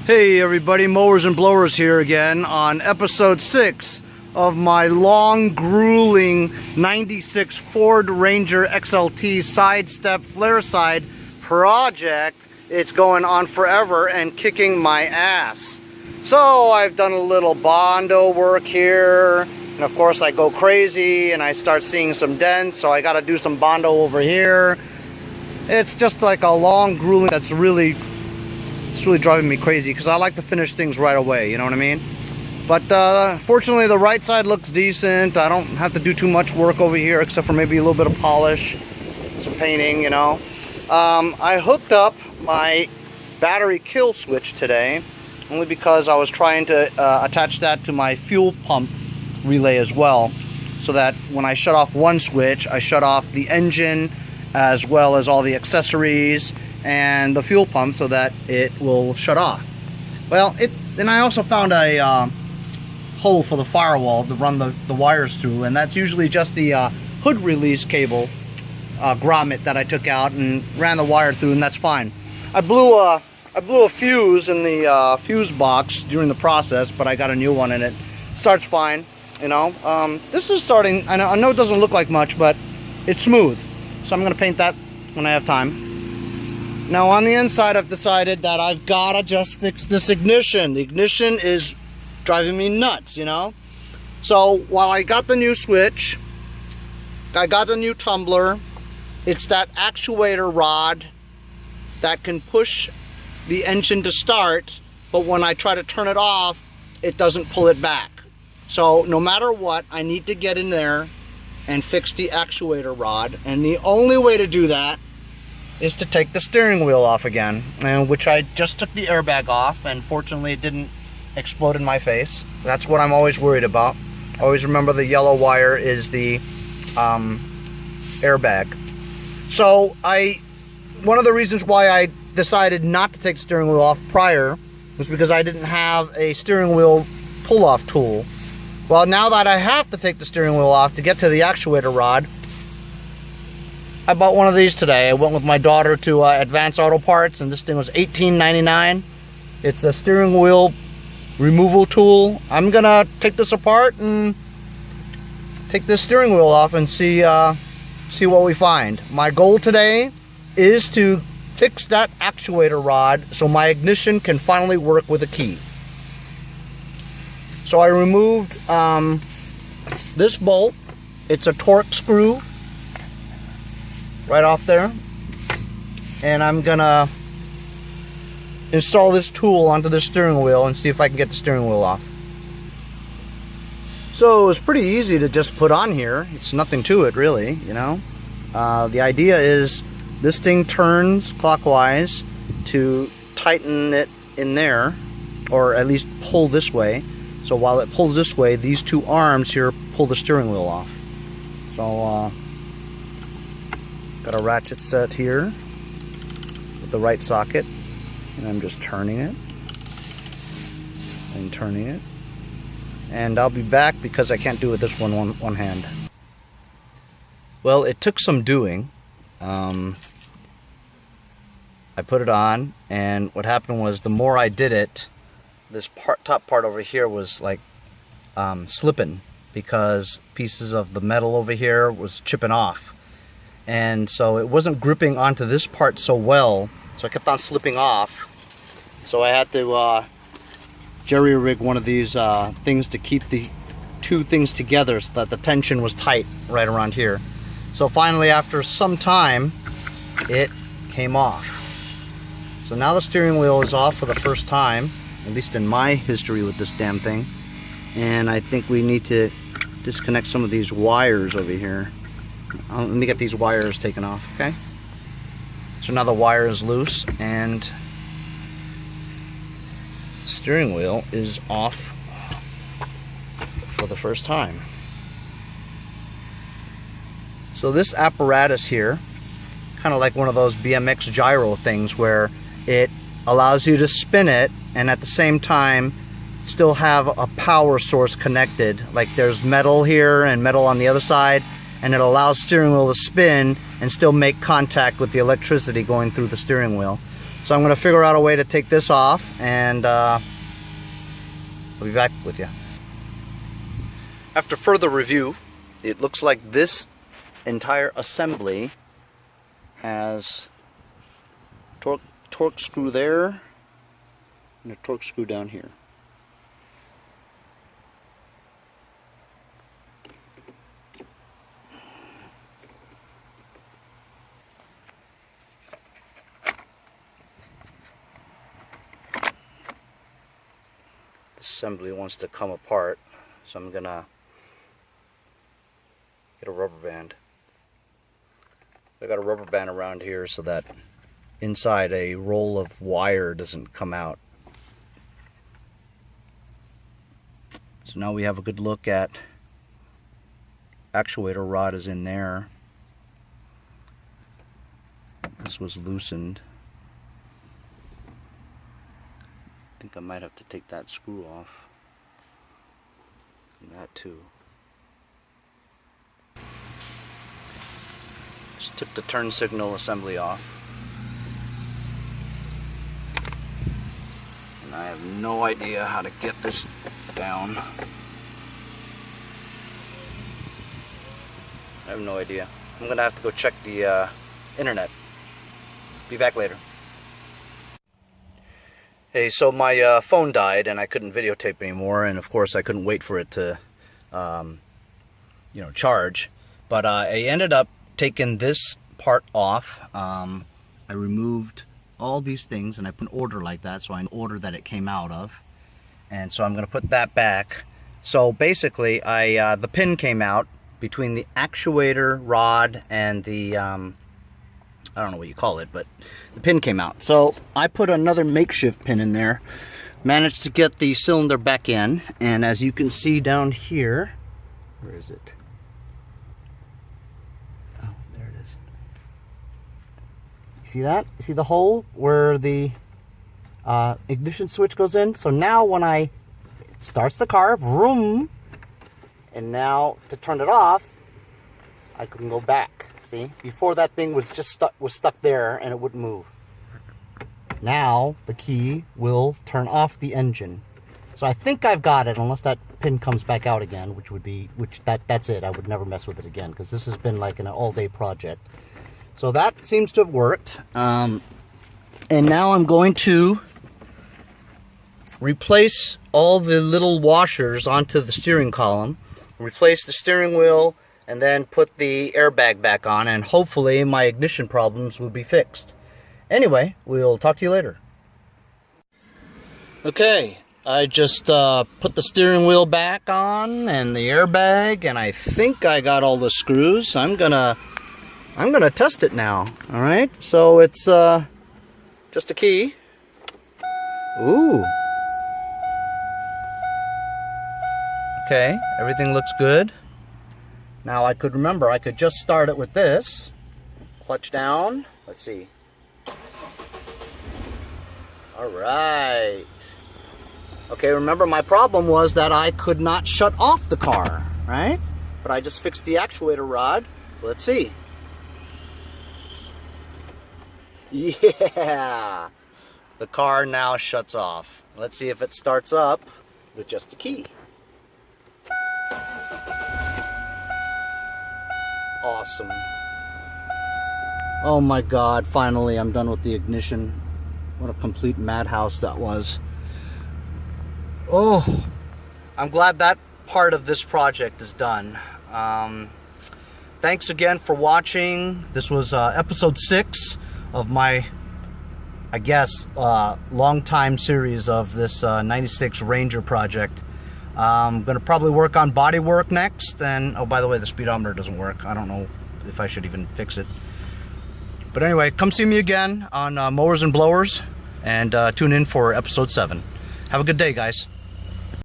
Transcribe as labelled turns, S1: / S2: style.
S1: Hey everybody, Mowers and Blowers here again on episode 6 of my long, grueling 96 Ford Ranger XLT sidestep flare side project. It's going on forever and kicking my ass. So I've done a little Bondo work here, and of course I go crazy and I start seeing some dents, so I gotta do some Bondo over here. It's just like a long, grueling, it's really driving me crazy because I like to finish things right away, you know what I mean? But fortunately the right side looks decent. I don't have to do too much work over here except for maybe a little bit of polish, some painting, you know. I hooked up my battery kill switch today only because I was trying to attach that to my fuel pump relay as well, so that when I shut off one switch, I shut off the engine as well as all the accessories and the fuel pump so that it will shut off. Well, then I also found a hole for the firewall to run the wires through, and that's usually just the hood release cable grommet that I took out and ran the wire through, and that's fine. I blew a fuse in the fuse box during the process, but I got a new one and it starts fine, you know. This is starting, I know it doesn't look like much, but it's smooth, so I'm gonna paint that when I have time. Now on the inside I've decided that I've gotta just fix this ignition. The ignition is driving me nuts, you know. So while I got the new switch, I got the new tumbler, it's that actuator rod that can push the engine to start, but when I try to turn it off, it doesn't pull it back. So no matter what, I need to get in there and fix the actuator rod, and the only way to do that is to take the steering wheel off again, and which I just took the airbag off, and fortunately it didn't explode in my face. That's what I'm always worried about. Always remember the yellow wire is the airbag. So one of the reasons why I decided not to take the steering wheel off prior was because I didn't have a steering wheel pull-off tool. Well, now that I have to take the steering wheel off to get to the actuator rod, I bought one of these today. I went with my daughter to Advanced Auto Parts, and this thing was $18.99. It's a steering wheel removal tool. I'm gonna take this apart and take this steering wheel off and see what we find. My goal today is to fix that actuator rod so my ignition can finally work with a key. So I removed this bolt. It's a torque screw right off there, and I'm gonna install this tool onto the steering wheel and see if I can get the steering wheel off. So it's pretty easy to just put on here. It's nothing to it really, you know. The idea is this thing turns clockwise to tighten it in there, or at least pull this way. So while it pulls this way, these two arms here pull the steering wheel off. So got a ratchet set here with the right socket, and I'm just turning it and turning it, and I'll be back because I can't do it with this one hand. Well, it took some doing. I put it on, and what happened was the more I did it, this top part over here was like slipping because pieces of the metal over here was chipping off. And so it wasn't gripping onto this part so well, so I kept on slipping off. So I had to jerry-rig one of these things to keep the two things together so that the tension was tight right around here. So finally, after some time, it came off. So now the steering wheel is off for the first time, at least in my history with this damn thing. And I think we need to disconnect some of these wires over here. Let me get these wires taken off, okay? So now the wire is loose and the steering wheel is off for the first time. So this apparatus here, kind of like one of those BMX gyro things where it allows you to spin it and at the same time still have a power source connected. Like there's metal here and metal on the other side, and it allows steering wheel to spin and still make contact with the electricity going through the steering wheel. So I'm going to figure out a way to take this off, and I'll be back with you. After further review, it looks like this entire assembly has torque screw there and a torque screw down here. Assembly wants to come apart, so I'm gonna get a rubber band. I got a rubber band around here so that inside a roll of wire doesn't come out. So now we have a good look at actuator rod is in there. This was loosened. I think I might have to take that screw off, and that too. Just took the turn signal assembly off, and I have no idea how to get this down. I have no idea. I'm gonna have to go check the internet. Be back later. Hey, so my phone died and I couldn't videotape anymore, and of course I couldn't wait for it to, charge. But I ended up taking this part off. I removed all these things and I put an order like that, so I know the order that it came out of. And so I'm going to put that back. So basically, the pin came out between the actuator rod and the I don't know what you call it, but the pin came out. So I put another makeshift pin in there, managed to get the cylinder back in, and as you can see down here, where is it? Oh, there it is. You see that? You see the hole where the ignition switch goes in? So now when I starts the car, vroom, and now to turn it off, I can go back. See? Before that thing was just stuck there and it wouldn't move. Now the key will turn off the engine. So I think I've got it, unless that pin comes back out again, that's it. I would never mess with it again, because this has been like an all-day project. So that seems to have worked. And now I'm going to replace all the little washers onto the steering column, replace the steering wheel, and then put the airbag back on, and hopefully my ignition problems will be fixed. Anyway, we'll talk to you later. Okay, I just put the steering wheel back on and the airbag, and I think I got all the screws. I'm gonna test it now. All right, so it's just a key. Ooh. Okay, everything looks good. Now I could just start it with this. Clutch down. Let's see. Alright. Okay, remember my problem was that I could not shut off the car, right? But I just fixed the actuator rod. So let's see. Yeah! The car now shuts off. Let's see if it starts up with just a key. Awesome. Oh my God, finally I'm done with the ignition. What a complete madhouse that was. Oh, I'm glad that part of this project is done. Thanks again for watching. This was episode 6 of my, I guess, long time series of this 96 Ranger project. I'm going to probably work on body work next, and oh, by the way, the speedometer doesn't work. I don't know if I should even fix it. But anyway, come see me again on Mowers and Blowers, and tune in for episode 7. Have a good day, guys.